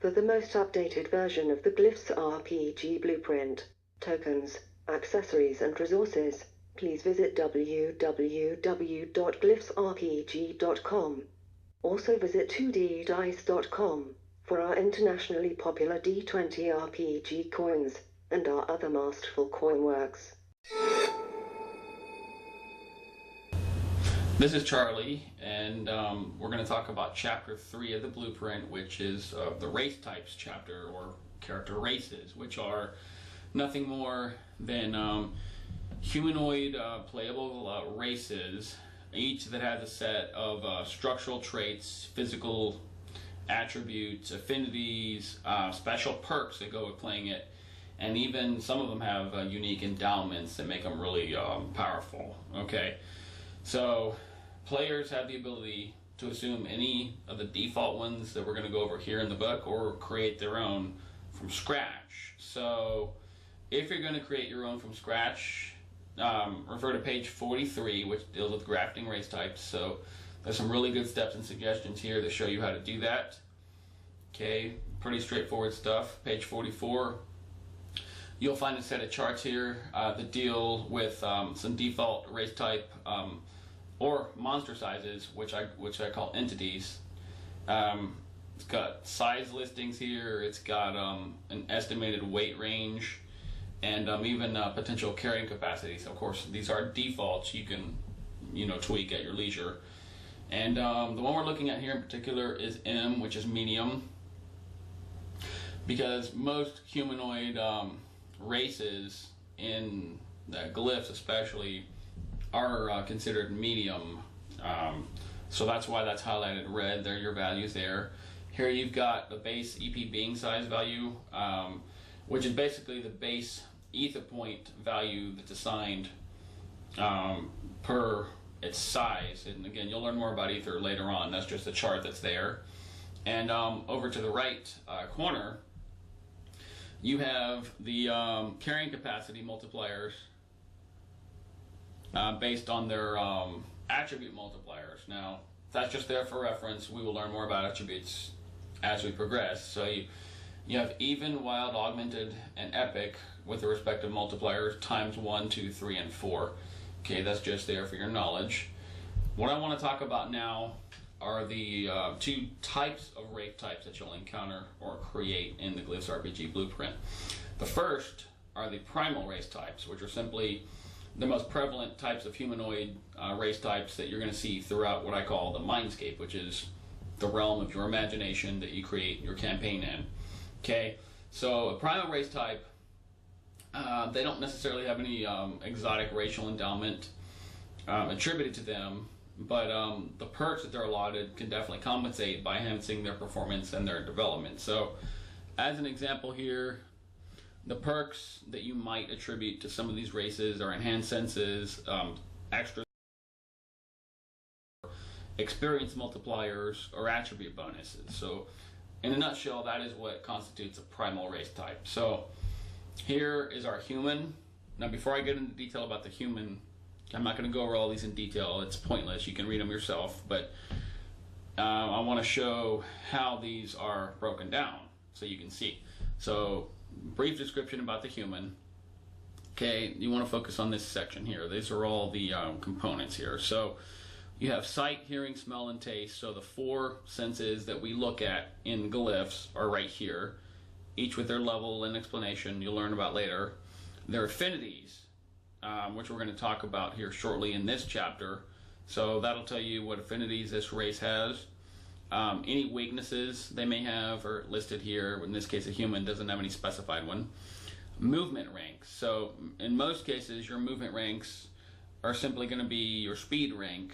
For the most updated version of the Glyphs RPG blueprint, tokens, accessories and resources, please visit www.glyphsrpg.com. Also visit 2ddice.com for our internationally popular D20 RPG coins and our other masterful coin works. This is Charlie, and we're going to talk about Chapter 3 of the Blueprint, which is the Racetypes chapter, or character races, which are nothing more than humanoid playable races, each that has a set of structural traits, physical attributes, affinities, special perks that go with playing it, and even some of them have unique endowments that make them really powerful. Okay, so players have the ability to assume any of the default ones that we're going to go over here in the book, or create their own from scratch. So if you're going to create your own from scratch, refer to page 43, which deals with grafting race types. So there's some really good steps and suggestions here that show you how to do that. Okay, pretty straightforward stuff. Page 44, you'll find a set of charts here that deal with some default race type or monster sizes, which I call entities. It's got size listings here. It's got an estimated weight range, and even potential carrying capacities. Of course, these are defaults. You can, tweak at your leisure. And the one we're looking at here in particular is M, which is medium, because most humanoid races in the glyphs, especially, are considered medium. So that's why that's highlighted red. There are your values there. Here you've got the base EP being size value, which is basically the base ether point value that's assigned per its size. And again, you'll learn more about ether later on. That's just a chart that's there. And over to the right corner, you have the carrying capacity multipliers based on their attribute multipliers. Now, that's just there for reference. We will learn more about attributes as we progress. So you have even, wild, augmented, and epic with the respective multipliers times 1, 2, 3, and 4. Okay, that's just there for your knowledge. What I want to talk about now are the two types of race types that you'll encounter or create in the Glyphs RPG blueprint. The first are the primal race types, which are simply the most prevalent types of humanoid race types that you're going to see throughout what I call the mindscape, which is the realm of your imagination that you create your campaign in. Okay, so a primal race type, they don't necessarily have any exotic racial endowment attributed to them, but the perks that they're allotted can definitely compensate by enhancing their performance and their development. So as an example here, the perks that you might attribute to some of these races are enhanced senses, extra experience multipliers, or attribute bonuses. So in a nutshell, that is what constitutes a primal race type. So here is our human. Now before I get into detail about the human, I'm not going to go over all these in detail. It's pointless. You can read them yourself. But I want to show how these are broken down so you can see. So brief description about the human. Okay, you want to focus on this section here. These are all the components here. So you have sight, hearing, smell, and taste. So the four senses that we look at in glyphs are right here, each with their level and explanation you'll learn about later. Their affinities, which we're going to talk about here shortly in this chapter. So that'll tell you what affinities this race has. Any weaknesses they may have are listed here. In this case, a human doesn't have any specified one. Movement ranks. So in most cases, your movement ranks are simply going to be your speed rank.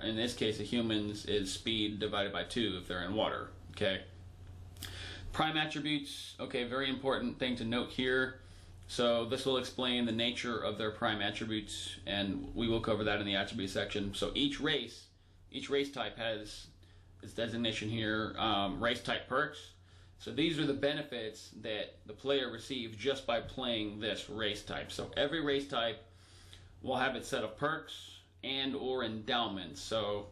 In this case, a human's is speed divided by 2 if they're in water. Okay. Prime attributes. Okay, very important thing to note here. So this will explain the nature of their prime attributes, and we will cover that in the attribute section. So each race type has its designation here, race type perks. So these are the benefits that the player receives just by playing this race type. So every race type will have its set of perks and or endowments. So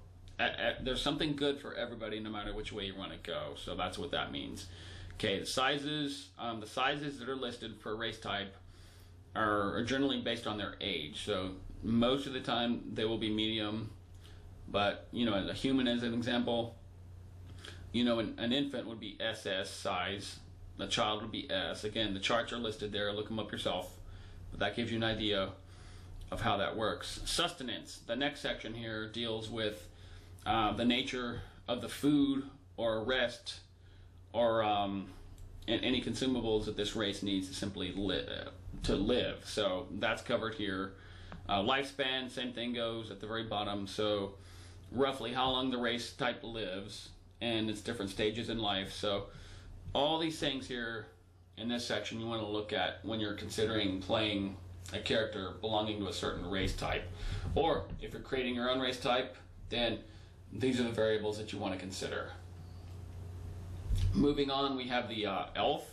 there's something good for everybody no matter which way you want to go. So that's what that means. Okay, the sizes that are listed for race type are generally based on their age. So most of the time they will be medium, but a human as an example, an infant would be SS size, a child would be S. Again, the charts are listed there, look them up yourself, but that gives you an idea of how that works. Sustenance, the next section here deals with the nature of the food or rest or any consumables that this race needs to simply live. So that's covered here. Lifespan, same thing goes at the very bottom. So roughly how long the race type lives and its different stages in life. So all these things here in this section you want to look at when you're considering playing a character belonging to a certain race type. Or if you're creating your own race type, then these are the variables that you want to consider. Moving on, we have the elf,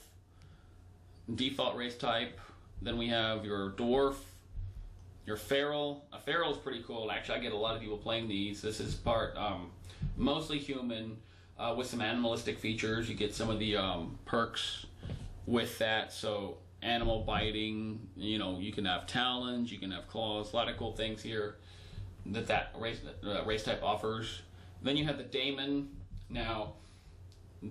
default race type. Then we have your dwarf, your feral. A feral is pretty cool. Actually, I get a lot of people playing these. This is part mostly human with some animalistic features. You get some of the perks with that. So animal biting, you can have talons, you can have claws, a lot of cool things here that race type offers. Then you have the daemon. Now,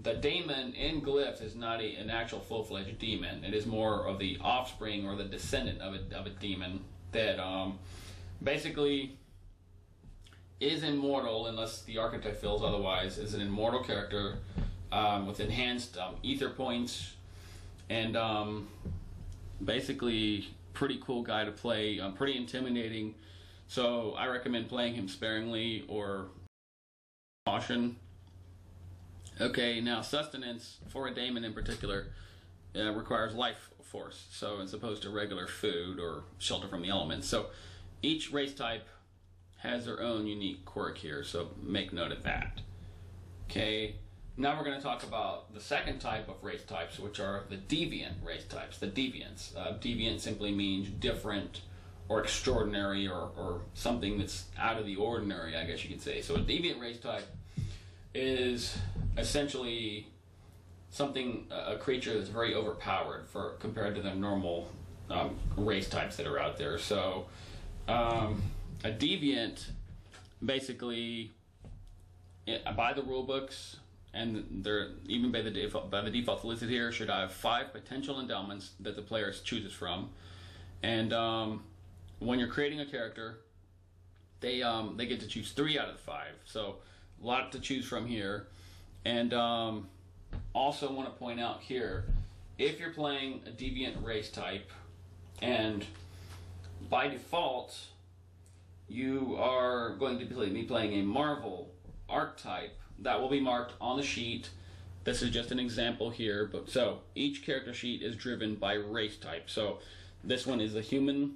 the daemon in Glyphs is not an actual full-fledged demon. It is more of the offspring or the descendant of a demon that basically is immortal unless the archetype feels otherwise. Is an immortal character with enhanced ether points and basically pretty cool guy to play, pretty intimidating. So I recommend playing him sparingly or caution. Okay, now sustenance for a daemon in particular requires life force, so as opposed to regular food or shelter from the elements. So each race type has their own unique quirk here, so make note of that. Okay, now we're going to talk about the second type of race types, which are the deviant race types, the deviants. Deviant simply means different or extraordinary or something that's out of the ordinary, I guess you could say. So a deviant race type is essentially a creature that's very overpowered compared to the normal race types that are out there. So a deviant, basically, by the rule books, and they're even by the default listed here, should have 5 potential endowments that the player chooses from. And when you're creating a character, they get to choose 3 out of the 5. So a lot to choose from here. And also want to point out here, if you're playing a deviant race type, and by default you are going to be playing a Marvel archetype, that will be marked on the sheet. This is just an example here, but so each character sheet is driven by race type. So this one is the human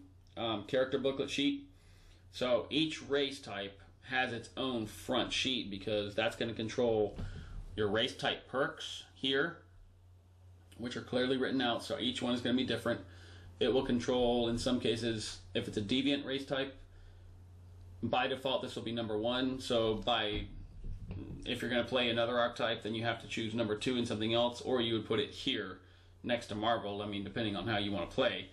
character booklet sheet. So each race type has its own front sheet because that's going to control your race type perks here, which are clearly written out. So each one is going to be different. It will control, in some cases, if it's a deviant race type, by default this will be number 1. So if you're going to play another archetype, then you have to choose number 2 in something else, or you would put it here next to Marvel. I mean, depending on how you want to play.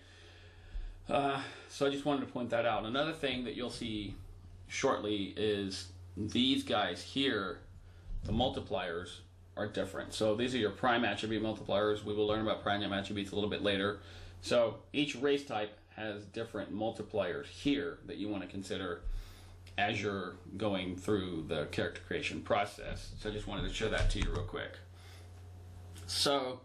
So I just wanted to point that out. Another thing that you'll see shortly is these guys here, the multipliers, are different. So these are your prime attribute multipliers. We will learn about prime attributes a little bit later. So each race type has different multipliers here that you want to consider as you're going through the character creation process. So I just wanted to show that to you real quick. So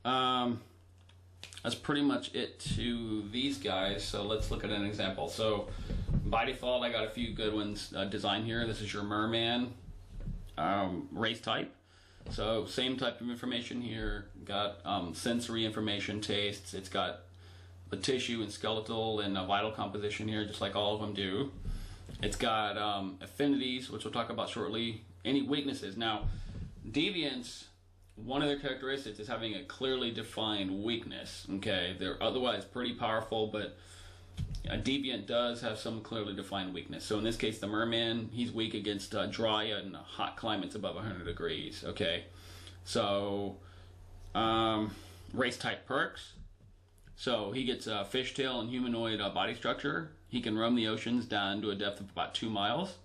that's pretty much it to these guys. So let's look at an example. So by default, I got a few good ones designed here. This is your merman race type. So same type of information here. Got sensory information, tastes. It's got the tissue and skeletal and vital composition here, just like all of them do. It's got affinities, which we'll talk about shortly. Any weaknesses. Now, deviants, one of their characteristics is having a clearly defined weakness. Okay, they're otherwise pretty powerful, but a deviant does have some clearly defined weakness. So in this case, the merman, he's weak against dry and hot climates above 100 degrees. Okay, so Race type perks. So he gets a fishtail and humanoid body structure. He can roam the oceans down to a depth of about 2 miles,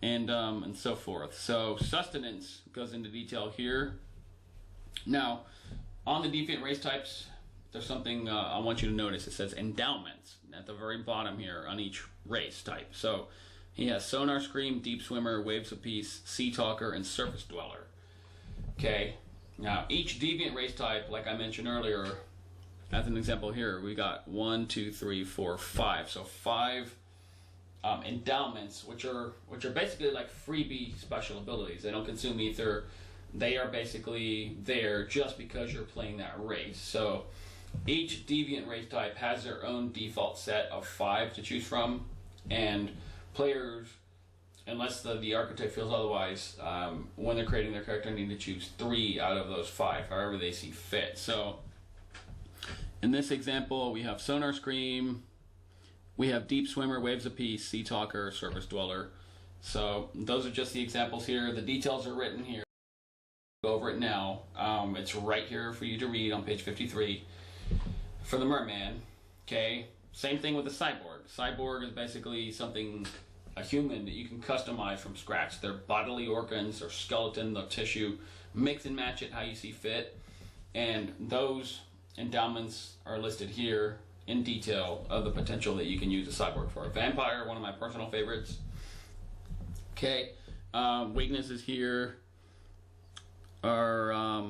and so forth. So sustenance goes into detail here. Now, on the deviant race types, there's something I want you to notice. It says endowments at the very bottom here on each race type. So he has sonar scream, deep swimmer, waves of peace, sea talker, and surface dweller. Okay. Now each deviant race type, like I mentioned earlier, as an example here, we got 1, 2, 3, 4, 5. So 5 endowments, which are basically like freebie special abilities. They don't consume ether. They are basically there just because you're playing that race. So each deviant race type has their own default set of 5 to choose from, and players, unless the archetype feels otherwise, when they're creating their character, need to choose 3 out of those 5, however they see fit. So in this example, we have sonar scream, we have deep swimmer, waves of peace, sea talker, surface dweller. So those are just the examples here. The details are written here. Go over it now. It's right here for you to read on page 53 for the merman. Okay, same thing with the cyborg. Cyborg is basically something, a human that you can customize from scratch. Their bodily organs, their skeleton, the tissue, mix and match it how you see fit. And those endowments are listed here in detail of the potential that you can use a cyborg for. Vampire, one of my personal favorites. Okay, weaknesses here are,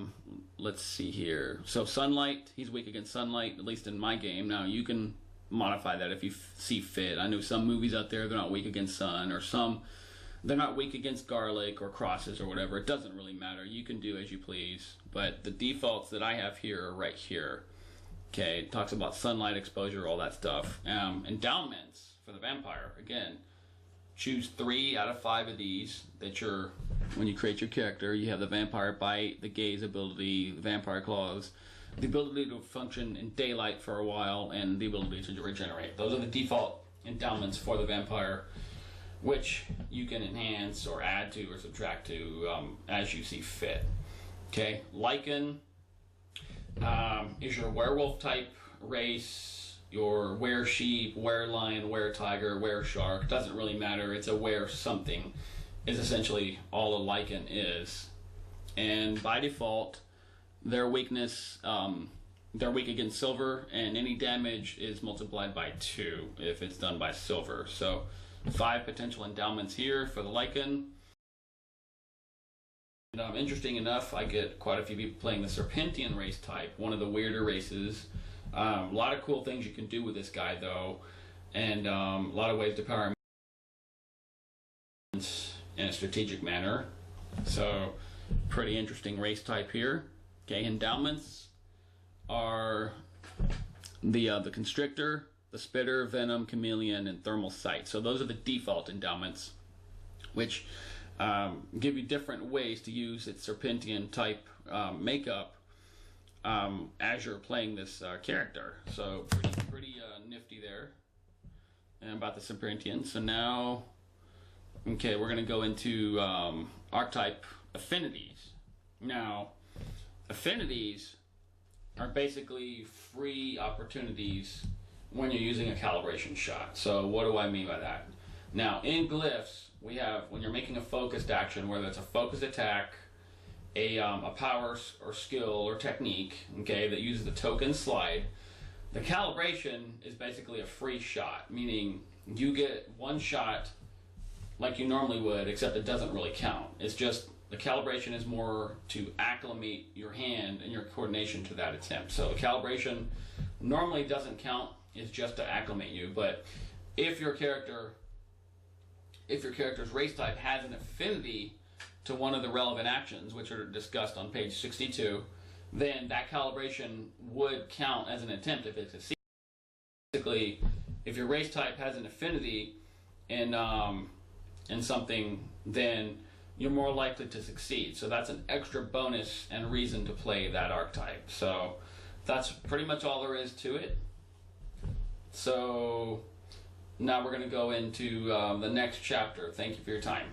let's see here. So sunlight, he's weak against sunlight, at least in my game. Now you can modify that if you see fit. I know some movies out there, they're not weak against sun, or some, they're not weak against garlic or crosses or whatever. It doesn't really matter. You can do as you please. But the defaults that I have here are right here. Okay, it talks about sunlight exposure, all that stuff. Endowments for the vampire, again, choose 3 out of 5 of these that you're, when you create your character, you have the vampire bite, the gaze ability, the vampire claws, the ability to function in daylight for a while, and the ability to regenerate. Those are the default endowments for the vampire, which you can enhance or add to or subtract to as you see fit. Okay, Lycan is your werewolf type race, your were sheep, were lion, were tiger, were shark. Doesn't really matter. It's a were something is essentially all a Lycan is. And by default, their weakness, they're weak against silver, and any damage is multiplied by 2 if it's done by silver. So 5 potential endowments here for the Lycan. And, interesting enough, I get quite a few people playing the Serpentian race type, one of the weirder races. A lot of cool things you can do with this guy, though, and a lot of ways to power him in a strategic manner. So, pretty interesting race type here. Okay, endowments are the Constrictor, the Spitter, Venom, Chameleon, and Thermal Sight. So those are the default endowments, which give you different ways to use its Serpentian type makeup as you're playing this character. So pretty nifty there. And about the Serpentian. So now, okay, we're going to go into archetype affinities. Now, affinities are basically free opportunities when you're using a calibration shot. So what do I mean by that? Now, in Glyphs, we have, when you're making a focused action, whether it's a focused attack, a power or skill or technique, okay, that uses the token slide, the calibration is basically a free shot, meaning you get one shot like you normally would, except it doesn't really count. It's just, the calibration is more to acclimate your hand and your coordination to that attempt. So the calibration normally doesn't count, it's just to acclimate you. But if your character's race type has an affinity to one of the relevant actions, which are discussed on page 62, then that calibration would count as an attempt if it succeeds. Basically, if your race type has an affinity in something, then you're more likely to succeed. So that's an extra bonus and reason to play that archetype. So that's pretty much all there is to it. So now we're going to go into the next chapter. Thank you for your time.